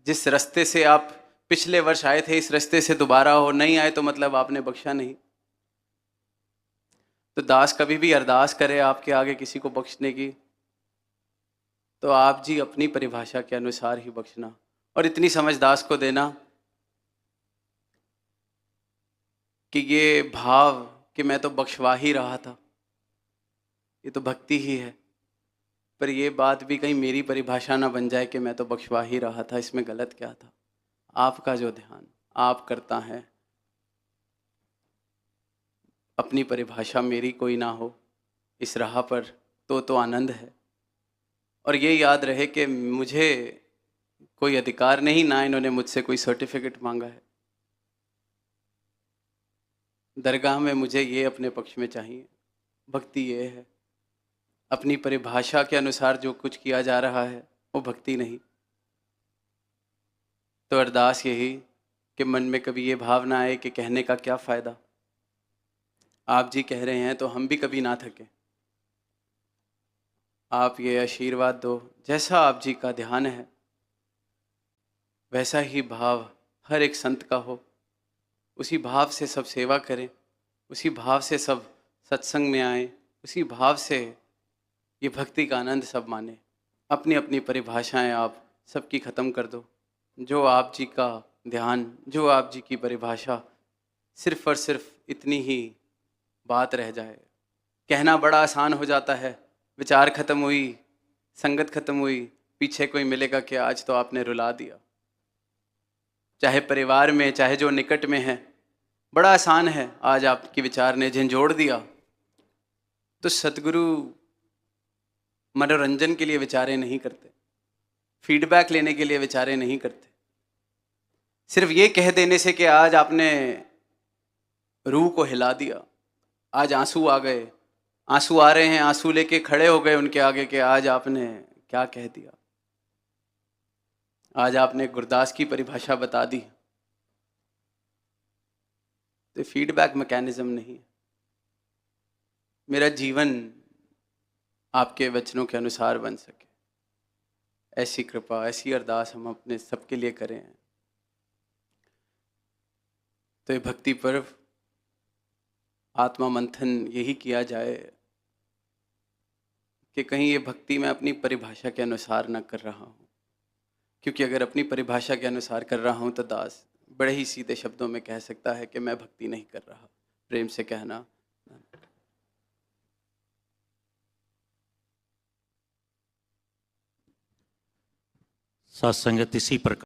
जिस रास्ते से आप पिछले वर्ष आए थे, इस रास्ते से दोबारा हो नहीं आए तो मतलब आपने बख्शा नहीं। तो दास कभी भी अरदास करे आपके आगे किसी को बख्शने की, तो आप जी अपनी परिभाषा के अनुसार ही बख्शना, और इतनी समझ दास को देना कि ये भाव कि मैं तो बख्शवा ही रहा था, ये तो भक्ति ही है, पर ये बात भी कहीं मेरी परिभाषा ना बन जाए कि मैं तो बख्शवा ही रहा था, इसमें गलत क्या था। आपका जो ध्यान आप करता है, अपनी परिभाषा मेरी कोई ना हो इस राह पर, तो आनंद है। और ये याद रहे कि मुझे कोई अधिकार नहीं, ना इन्होंने मुझसे कोई सर्टिफिकेट मांगा है। दरगाह में मुझे ये अपने पक्ष में चाहिए, भक्ति ये है। अपनी परिभाषा के अनुसार जो कुछ किया जा रहा है वो भक्ति नहीं। तो अरदास यही कि मन में कभी ये भाव ना आए कि कहने का क्या फ़ायदा, आप जी कह रहे हैं तो हम भी कभी ना थके। आप ये आशीर्वाद दो, जैसा आप जी का ध्यान है वैसा ही भाव हर एक संत का हो, उसी भाव से सब सेवा करें, उसी भाव से सब सत्संग में आए, उसी भाव से ये भक्ति का आनंद सब माने। अपनी अपनी परिभाषाएं आप सबकी ख़त्म कर दो। जो आप जी का ध्यान, जो आप जी की परिभाषा, सिर्फ और सिर्फ इतनी ही बात रह जाए। कहना बड़ा आसान हो जाता है, विचार ख़त्म हुई, संगत ख़त्म हुई, पीछे कोई मिलेगा कि आज तो आपने रुला दिया। चाहे परिवार में, चाहे जो निकट में है, बड़ा आसान है, आज आपके विचार ने झंझोड़ दिया। तो सतगुरु मनोरंजन के लिए विचारे नहीं करते, फीडबैक लेने के लिए विचारे नहीं करते। सिर्फ ये कह देने से कि आज आपने रूह को हिला दिया, आज आंसू आ गए, आंसू आ रहे हैं, आंसू लेके खड़े हो गए उनके आगे कि आज आपने क्या कह दिया, आज आपने गुरदास की परिभाषा बता दी। तो फीडबैक मैकेनिज्म नहीं है। मेरा जीवन आपके वचनों के अनुसार बन सके, ऐसी कृपा, ऐसी अरदास हम अपने सबके लिए करें। तो ये भक्ति पर्व, आत्मा मंथन यही किया जाए कि कहीं ये भक्ति मैं अपनी परिभाषा के अनुसार न कर रहा हूँ। क्योंकि अगर अपनी परिभाषा के अनुसार कर रहा हूँ तो दास बड़े ही सीधे शब्दों में कह सकता है कि मैं भक्ति नहीं कर रहा। प्रेम से कहना। साथ संगत इसी प्रकार